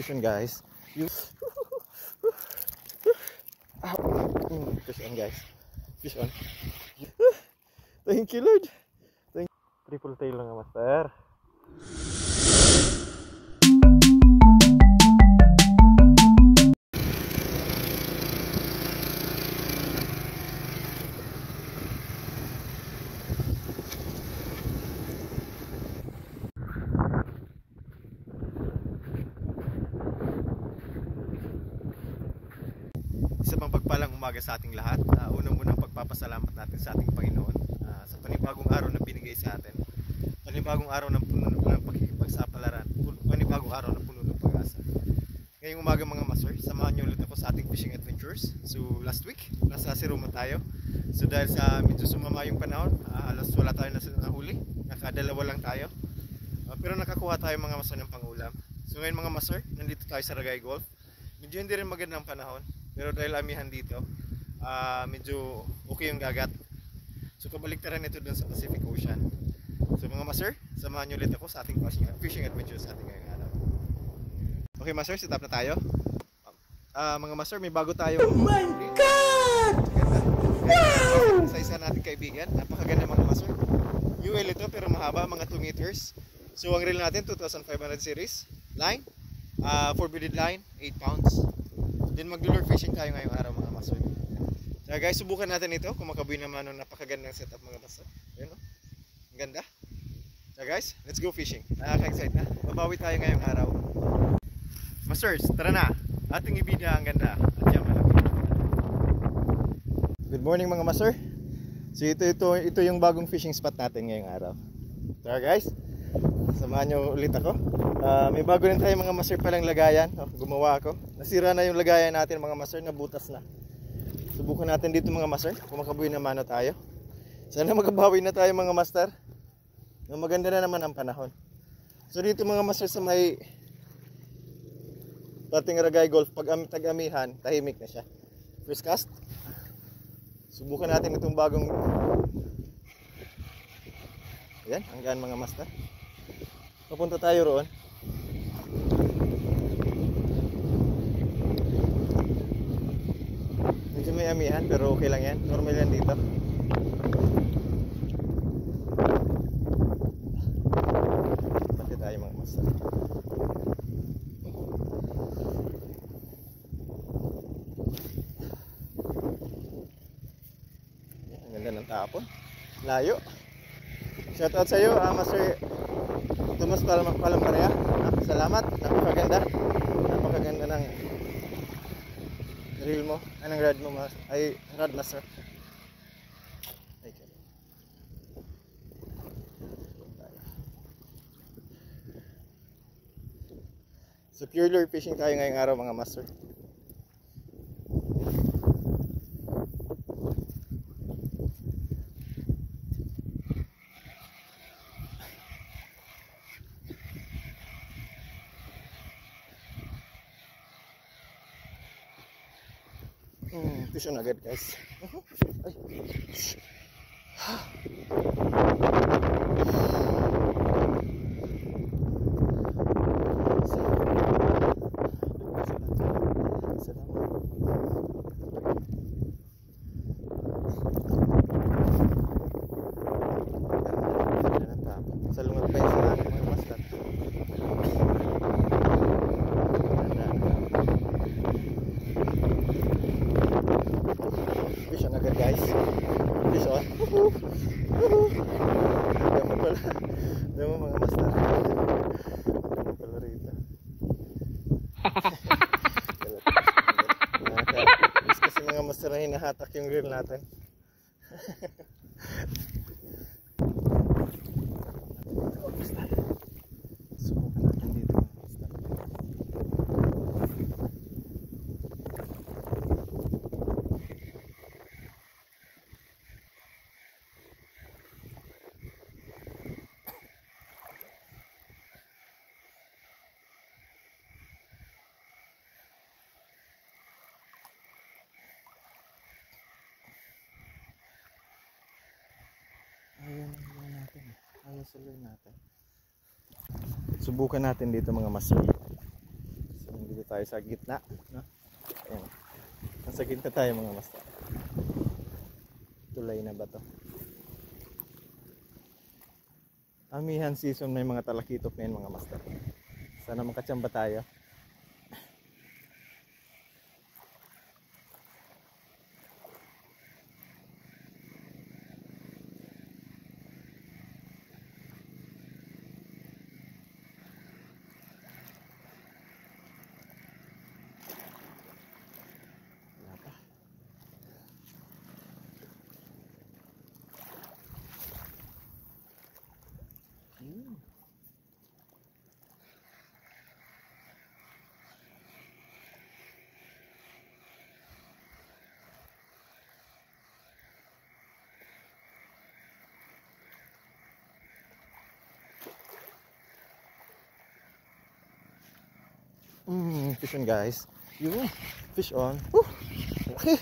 Fish on, guys. Fish on, guys. Fish on. Thank you, Lord. Triple tail lang, master. Isa pang pagpalang umaga sa ating lahat. Unang-unang pagpapasalamat natin sa ating Panginoon sa panibagong araw na binigay sa atin. Panibagong araw ng puno ng pakikipagsapalaran. Panibagong araw ng puno ng pag-asa. Ngayong umaga mga master, samahan niyo ulit ako sa ating fishing adventures. So last week, nasa Siroma tayo. So dahil sa medyo sumama yung panahon, halos wala tayo nahuli. Nakadalawa lang tayo. Pero nakakuha tayo mga master ng pangulam. So ngayon mga master, nandito tayo sa Ragay Golf. Medyo hindi rin magandang panahon. Pero dahil amihan dito, medyo okay yung dagat. So kabaliktaran ito dun sa Pacific Ocean. So mga master, samahan nyo ulit ako sa ating fishing adventures sa ating ngayong araw. Okay master, set up na tayo. Mga master, may bago tayo. Oh my God! Wow! Sa isa nating kaibigan, napakaganda mga master. UL ito pero mahaba, mga 2 meters. So ang reel natin, 2500 series. Line, 4-beaded line, 8 pounds. Then mag-lure fishing tayo ngayong araw mga master. So guys, subukan natin ito kung makabuhay naman ng napakagandang setup mga master. Ayun o, ang ganda. So guys, let's go fishing. Nakaka-excite na. Babawi tayo ngayong araw. Masters, tara na. Ating ibida ang ganda at yung malaki. Good morning mga master. So ito yung bagong fishing spot natin ngayong araw. Tara guys, samahan nyo ulit ako. May bago rin tayo mga master palang lagayan. Gumawa ako. Nasira na yung lagayan natin mga master, nabutas na. Subukan natin dito mga master kung makabuhay naman na tayo. Sana makabawi na tayo mga master. Maganda na naman ang panahon. So dito mga master sa may dating Ragay Golf, pag tag-amihan, tahimik na siya. First cast. Subukan natin itong bagong. Ayan, hanggang mga master. Papunta tayo roon. Medyo may amihan pero okay lang yan. Normal yan dito. Pati tayo mga master. Ang ganda ng tapon. Layo. Shoutout sa iyo, Master Tomas Palamarea. Salamat. Napakaganda. Napakaganda ng reel mo. Anong rod mo? Ay, rod master. Okay. So pure lure fishing tayo ngayong araw mga master. Fish on agad guys. Ay. Salungat pa yung sa akin mga master. Fish on agad guys. Fish on. Damo pala. Damo mga master. Damo pala rito. Nakakainis kasi mga master na hinahatak yung reel natin. Subukan natin dito mga master. Ayun natin. Ayun natin. Subukan natin dito mga master. So, tayo sa gitna, no? Ayan. Nasa gitna tayo mga master. Tulay na ba to? Amihan season, may mga talakitop na yun mga master. Sana makachamba tayo. Fish on guys. Yung fish on. Laki.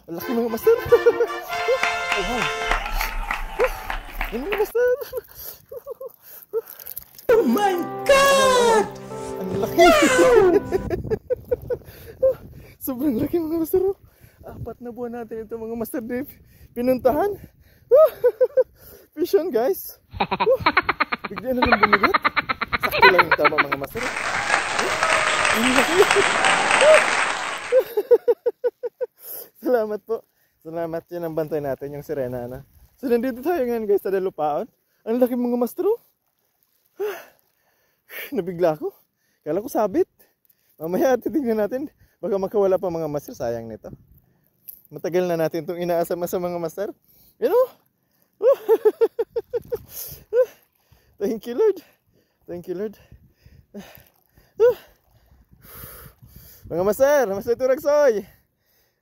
Laki mga master. Wow. Yung mga master. Oh my God! Ang laki. Sobrang laki mga master. 4 na buwan natin ito mga master Dave. Pinuntahan. Fish on guys. Bigla na lang bumigat. Sakto lang yung tama mga master. Salamat po. Salamat, yan ang bantay natin, yung sirena na. So nandito tayo ngayon guys sa Dalupaon. Ang laki mga mastro. Nabigla ako. Kala ko sabit. Mamaya titignan natin. Baka makawala pa mga master. Sayang nito. Matagal na natin itong inaasama sa mga master. You know? Thank you Lord. Thank you Lord. Mga master, Master Turagsoy.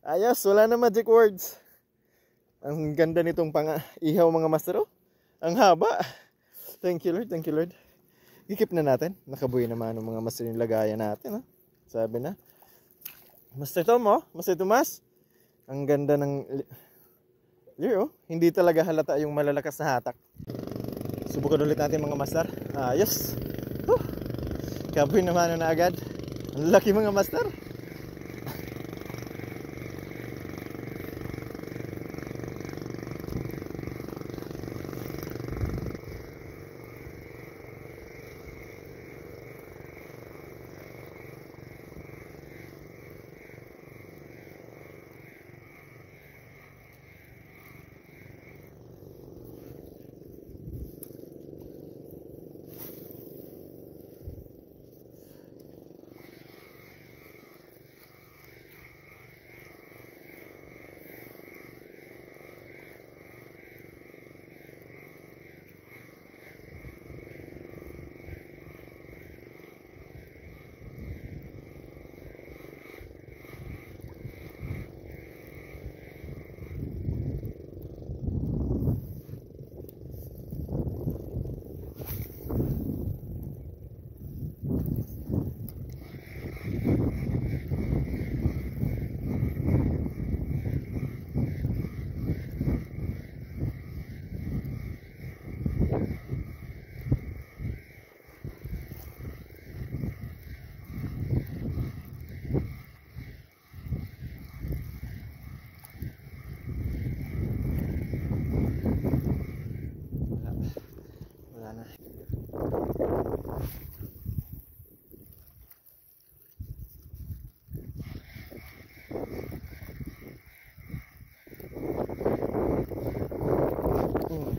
Ayos, wala na magic words. Ang ganda nitong pang-ihaw mga master. Ang haba. Thank you Lord, thank you Lord. Ikip na natin. Nakabuhay naman ang mga master yung lagayan natin. Sabi na. Master Tom, Master Tomas. Ang ganda ng lure. Hindi talaga halata yung malalakas na hatak. Subukan ulit natin mga master. Ayos. Kabuhay naman na agad. Ang laki mga master.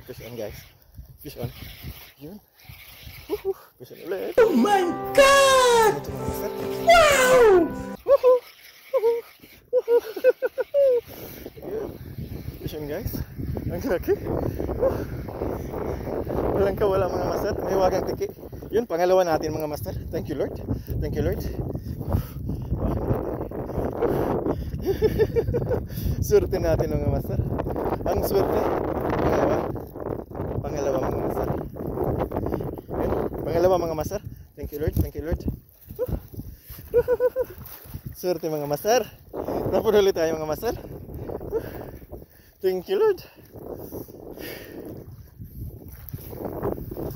Fish on guys. Fish on. Yun. Fish on ulit. Oh my God! Wow! Yun. Fish on guys. Ang laki. Walang kawala mga master. May wagang tiki. Yun, pangalawa natin mga master. Thank you Lord. Thank you Lord. Swerte natin mga master. Ang swerte. Pangalawa mga master. Pangalawa mga master. Thank you Lord. Thank you Lord. Swerte mga master. Tapos ulit tayo mga master. Thank you Lord.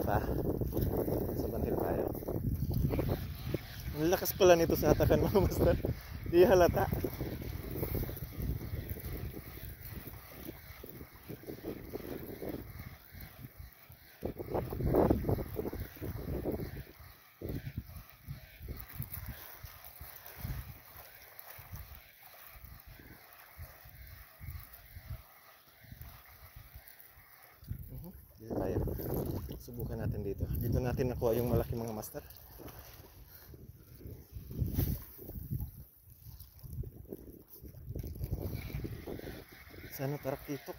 Sa bantil tayo. Ang lakas pala nito sa hatakan mga master. Di halata. Dito tayo. Subukan natin dito. Dito natin nakuha yung malaki mga master. Sana tarak titok.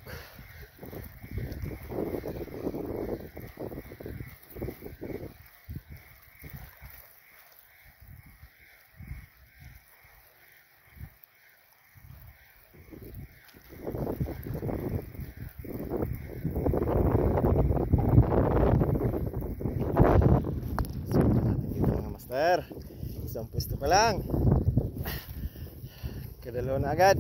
Isang pwesto pa lang. Kadalawa na agad.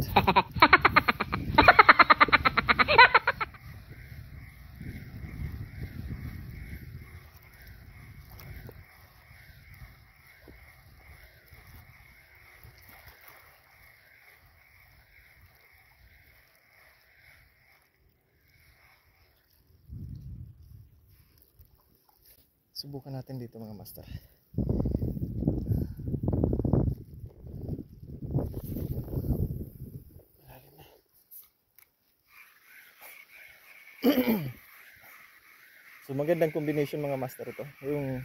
Subukan natin dito mga master. Malalim na. So magandang combination mga master ito. Yung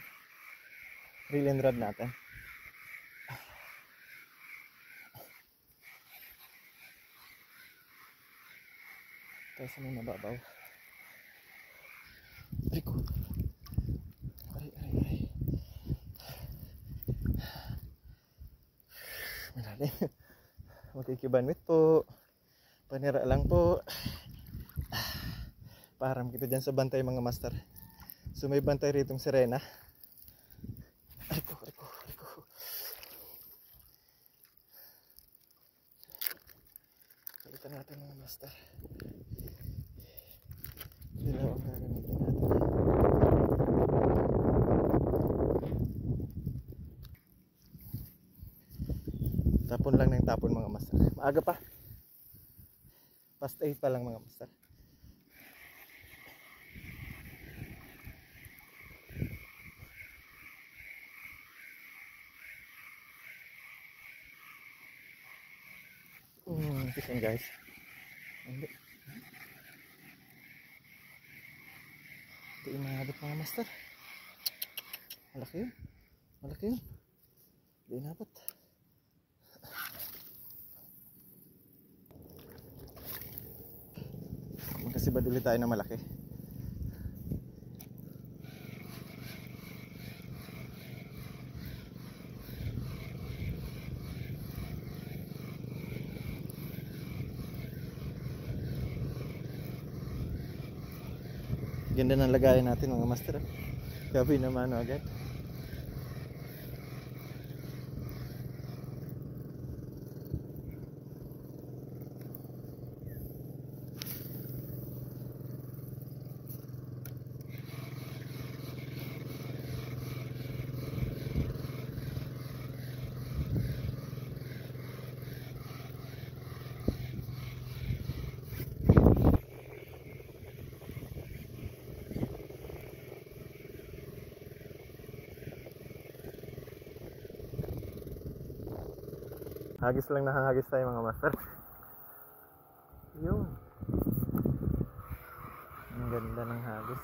reel and rod natin. Tayo sa may mababaw. Rico. Ay. Malalim. Makikibanwit po. Panira lang po. Param kita dyan sa bantay mga master. So may bantay ritong sirena. Rico. Balikan natin mga master. Dilaw ang gagamitin natin. Tapon lang ng tapon mga master. Maaga pa. Past 8 pa lang mga master. Listen guys. Hindi inabot mga master. Malaki yun. Hindi inabot. Magkasibad ulit tayo na malaki. Ganda ng lagayan natin mga master. Gabi naman agad. Hagis lang nakahagis tayo mga master. Yung ang ganda ng hagis.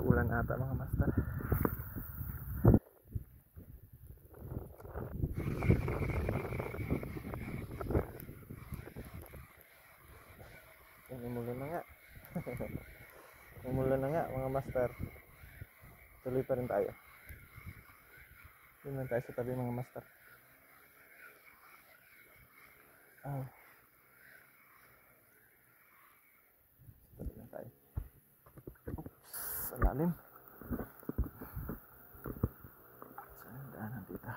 Uulan ata mga master. Umulan na nga. Umulan na nga mga master. Tuloy pa rin tayo. Doon lang tayo sa tabi mga master. Ah. Tuloy lang tayo. Oops, sa lalim. Saan ang daanan dito?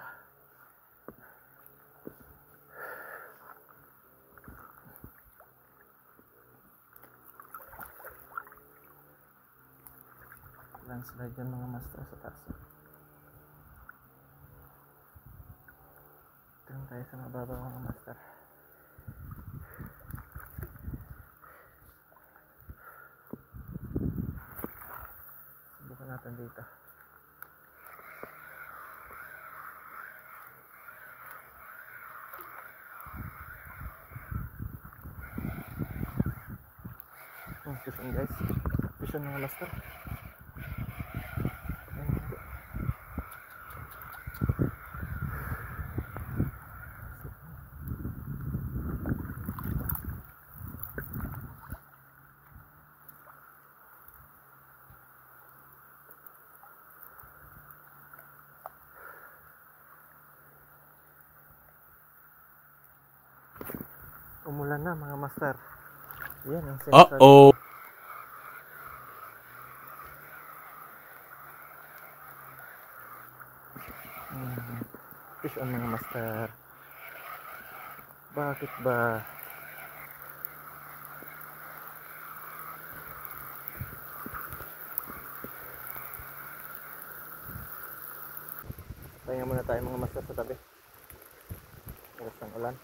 Landslide yan mga master sa taas. Tingnan tayo sa mababa mga master. Subukan natin dito. Fish on guys. Fish on mga master. Umulan na mga master. Yan ang sinasabi. Uh-oh. Fish on mga master. Bakit ba? Pahinga muna tayo mga master sa tabi. Lakas ng ulan.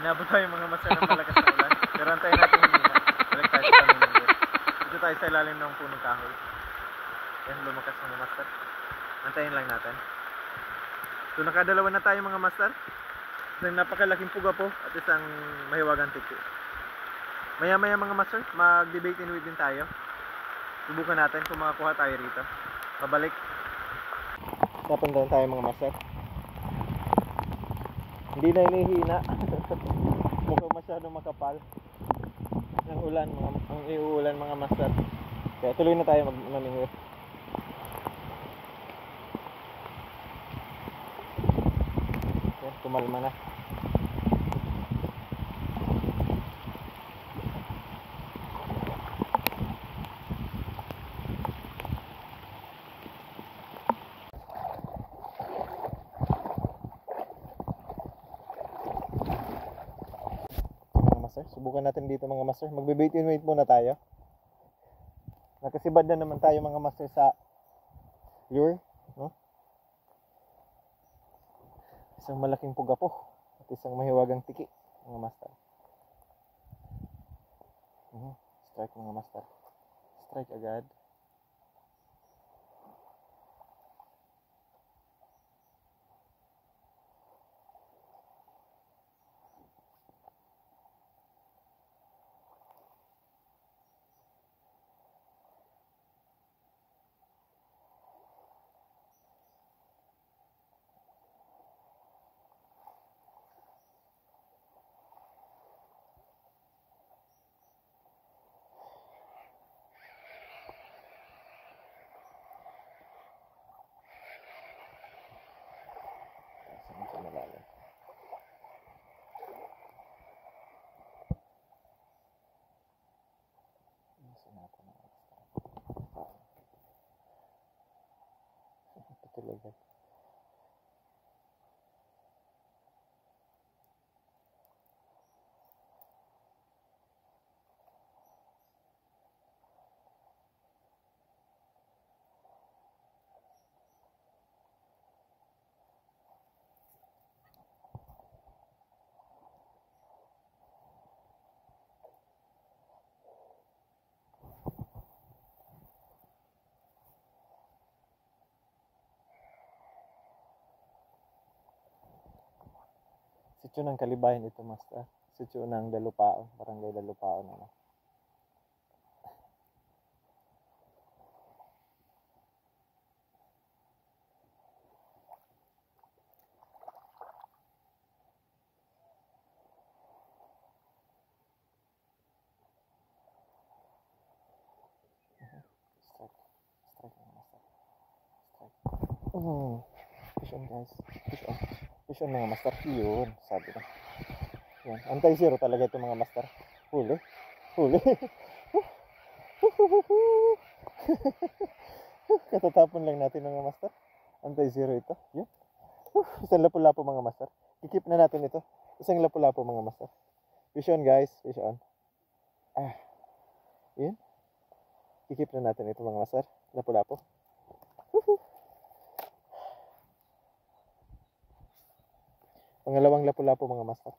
Inabot tayo mga master ng malakas na ulan. Pero antayin natin hindi na. Balik tayo sa kanina. Dito tayo sa ilalim ng punong kahoy. Yan, lumakas mga master. Antayin lang natin. So nakadalawa na tayo mga master. Isang napakalaking puga po at isang mahiwagang tiki. Maya maya mga master, mag-debate and wait din tayo. Subukan natin kung makakuha tayo rito. Pabalik. Napuntahan tayo mga master. Hindi na inihina. Mukhang masyadong makapal ng ulan, ang iuulan mga master. Kaya tuloy na tayo mamingwit. Okay, kumalma na. Subukan natin dito mga master. Magbe-bait and wait muna tayo. Nakasibad na naman tayo mga master sa lure, no? Isang malaking puga po at isang mahiwagang tiki mga master. Strike mga master. Strike agad. talaga. Sityo ng Kalibayan ito, Master. Sityo ng Dalupao, Barangay Dalupao naman. Strike mga Master. Strike. Fish on, guys. Fish on. Fish on mga Master. Yun, sabi ko. Yan. Anti-zero talaga ito mga Master. Huli. Huli. Katatapon lang natin mga Master. Anti-zero ito. Yun. Isang lapu-lapu mga Master. Kikip na natin ito. Isang lapu-lapu mga Master. Fish on, guys. Fish on. Yun. Kikip na natin ito mga Master. Lapu-lapu. Pangalawang lapu-lapu mga Master.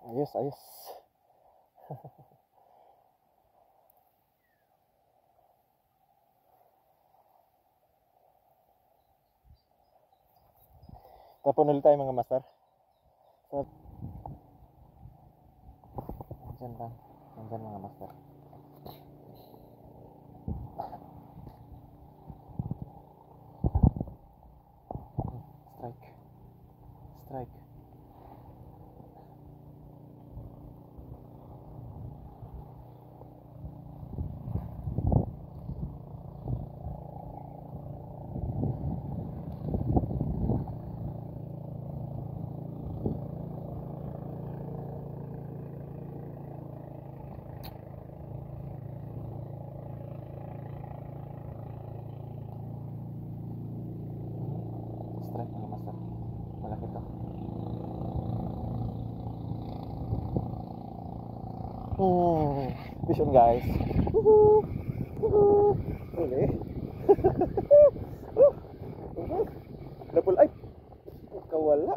Ayos, ayos. Tapon ulit tayo mga Master. Nandyan lang. Nandyan mga Master. Strike. Strike. Strike mga Master. Malaki to. Fish on, guys. Woohoo! Woohoo! Uli. Double ay. Kawala.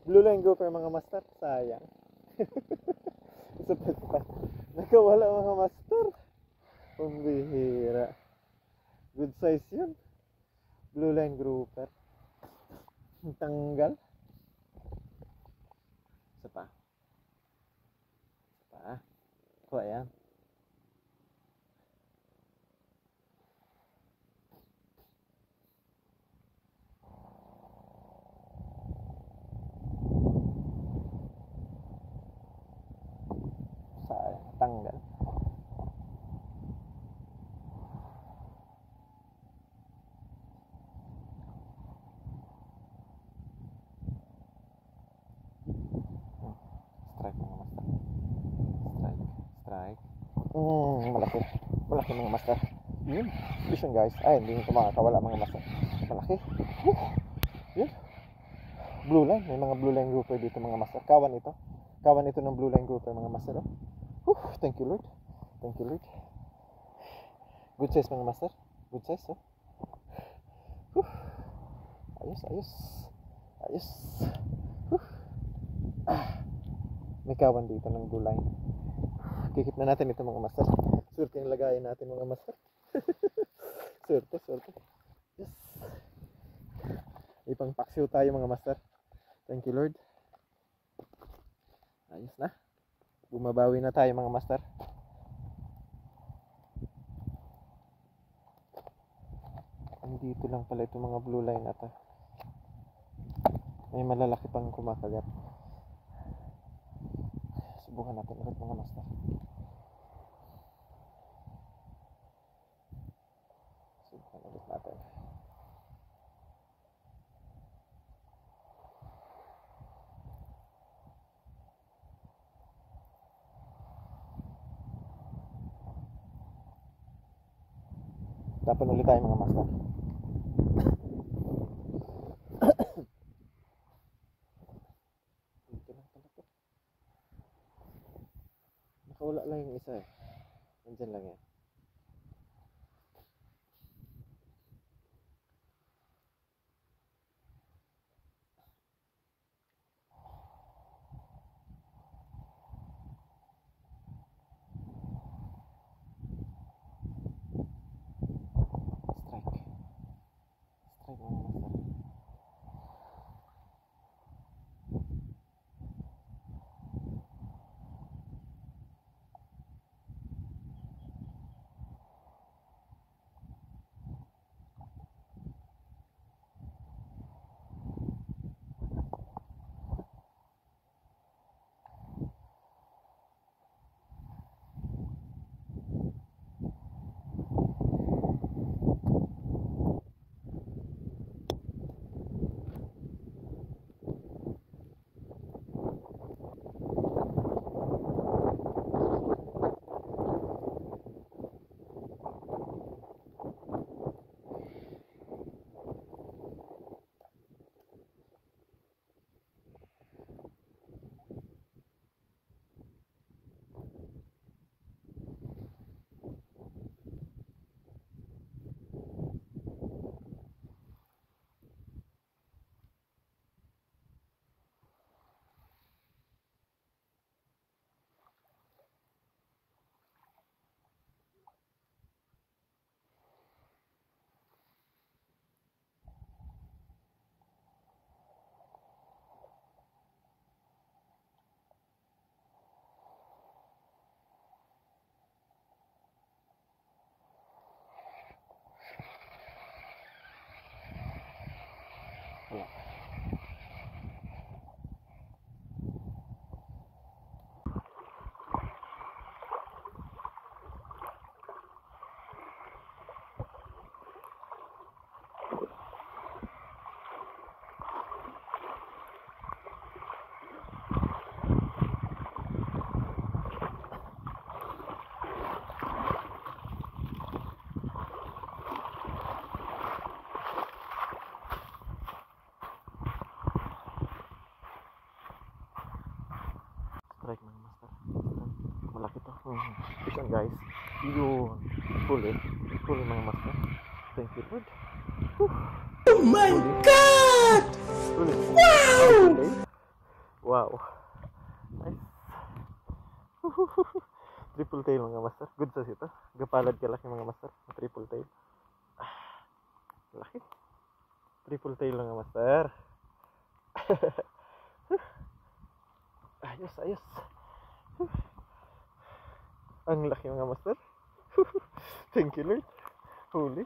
Blue line grouper mga Master. Sayang. Isa pa. Nakawala mga Master. Pambihira. Good size yun. Blue line grouper. Tanggal. Isa pa. Isa pa. O, ayan. Sayang. Tanggal. Strike mga Master. Strike. Strike. Malaki. Malaki mga Master. Yun. Vision, guys. Ay, hindi ko makakawala mga Master. Malaki. Yun. Blue line. May mga blue line grouper dito mga Master. Kawan ito. Kawan ito ng blue line grouper mga Master. Thank you Lord. Thank you Lord. Good size mga Master. Good size. Ayos, ayos. Ayos. May kawan dito ng blue line. Kikip na natin ito mga Master. Swerte yung lagayin natin mga Master. Swerte, swerte. Yes. Ipang paksiw tayo mga Master. Thank you Lord. Ayos na. Bumabawi na tayo mga Master. Andito lang pala itong mga blue line na to. May malalaki pang kumakagat. Subukan natin ulit mga Master. Ulit natin. Tapon ulit tayo mga master. Dito lang pala to. Nakawala lang yung isa eh. Nandyan lang yan. Strike. Strike mga master. Wala. Strike mga master. Strike. Malaki to. Fish on guys. Yun. Huli. Huli mga master. Thank you Lord. Oh my God! Huli. Wow! Wow. Nice. Triple tail mga master. Good sa ito. Gapalad ka laki mga master. Triple tail. Laki. Triple tail mga master. Ayos, ayos. Ang laki mga master. Thank you Lord. Huli.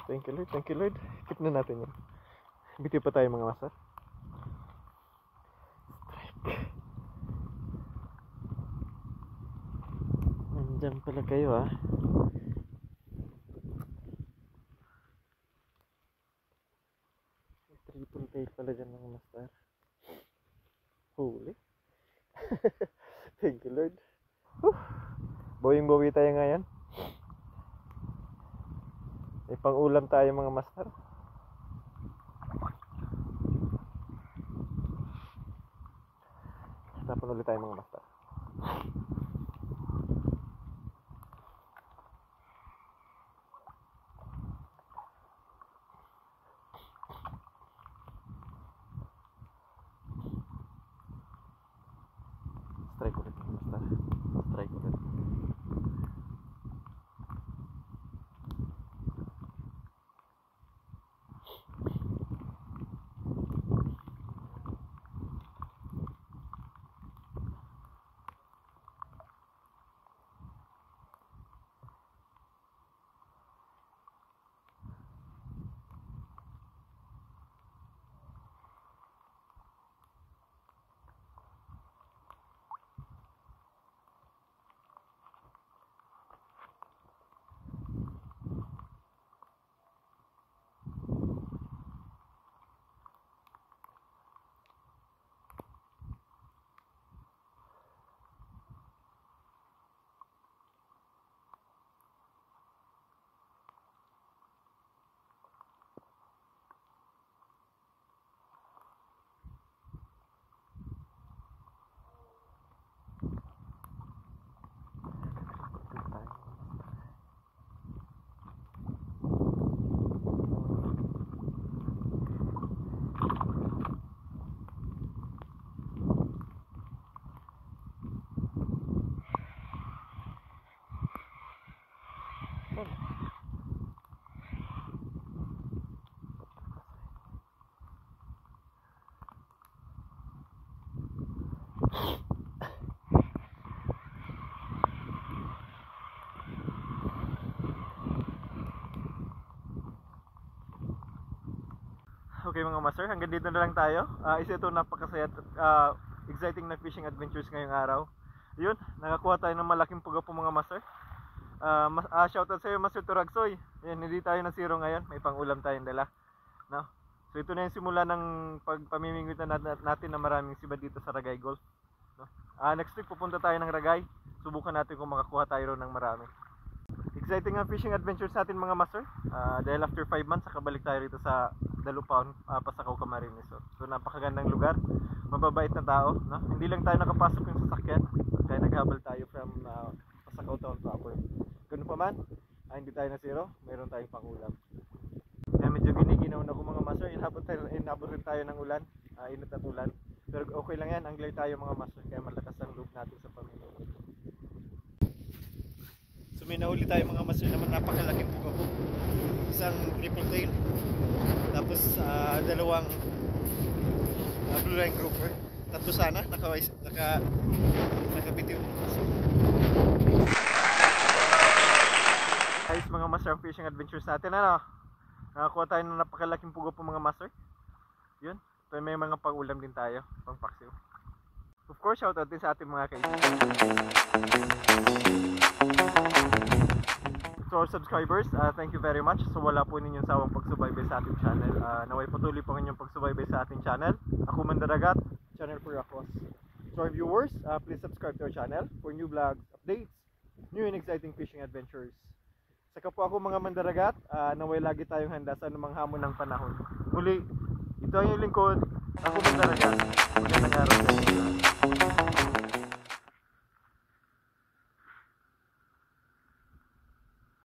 Thank you Lord. Thank you Lord. Keep na natin yun. Bitiw pa tayo mga master. Strike. Nandyan pala kayo ah. Triple tail pala dyan mga master. Huli. Thank you Lord. Bawing-bawi tayo ngayon. May pang-ulam tayo mga master. Tapon ulit tayo mga master. Strike ulit mga master. Strike ulit. Okay mga master, hanggang dito na lang tayo. Isa ito napakasaya at exciting na fishing adventures ngayong araw. Yun, nakakuha tayo ng malaking puga po mga master. Shoutout sa iyo Master Turagsoy. Yan, hindi tayo na zero ngayon, may pang-ulam tayong dala. No? So ito na yung simula ng pagpamimingwit natin na maraming siba dito sa Ragay Golf. No? Next week pupunta tayo ng Ragay. Subukan natin kung makakuha tayo ron ng marami. Exciting ang fishing adventures natin mga master. Dahil after 5 months, nakabalik tayo rito sa Dalupaon, Pasakaw, Camarines. So napakagandang lugar, mababait na tao. No? Hindi lang tayo nakapasok yung sasakyan, kaya naghabal tayo from Pasakaw Town proper. Ganun pa man, hindi tayo na zero, meron tayong pangulam. Kaya medyo giniginaw na ko mga master, inabot rin tayo ng ulan, init at ulan. Pero okay lang yan, angler tayo mga master, kaya malakas ang loob natin sa pamilya. So may nahuli tayo mga master naman, napakalaking puga-pug. Isang triple tail, tapos dalawang blue line grouper. Tatlo sana, nakabitiw. Guys, mga master, fishing adventures natin, ano? Nakakuha tayo ng napakalaking puga po mga master. Yun, so may mga pang-ulam din tayo, pang paksiw. Of course, shoutout din sa ating mga kaibigan. To our subscribers, thank you very much. So wala po ninyong sawang pagsubaybay sa ating channel. Naway patuloy po inyong pagsubaybay sa ating channel. Ako Mandaragat, channel for Akos. To our viewers, please subscribe to our channel for new vlogs, updates, new and exciting fishing adventures. Saka po ako mga Mandaragat, naway lagi tayong handa sa anumang hamon ng panahon. Muli, ito ang inyong lingkod, ako Mandaragat. Magandang araw sa inyo.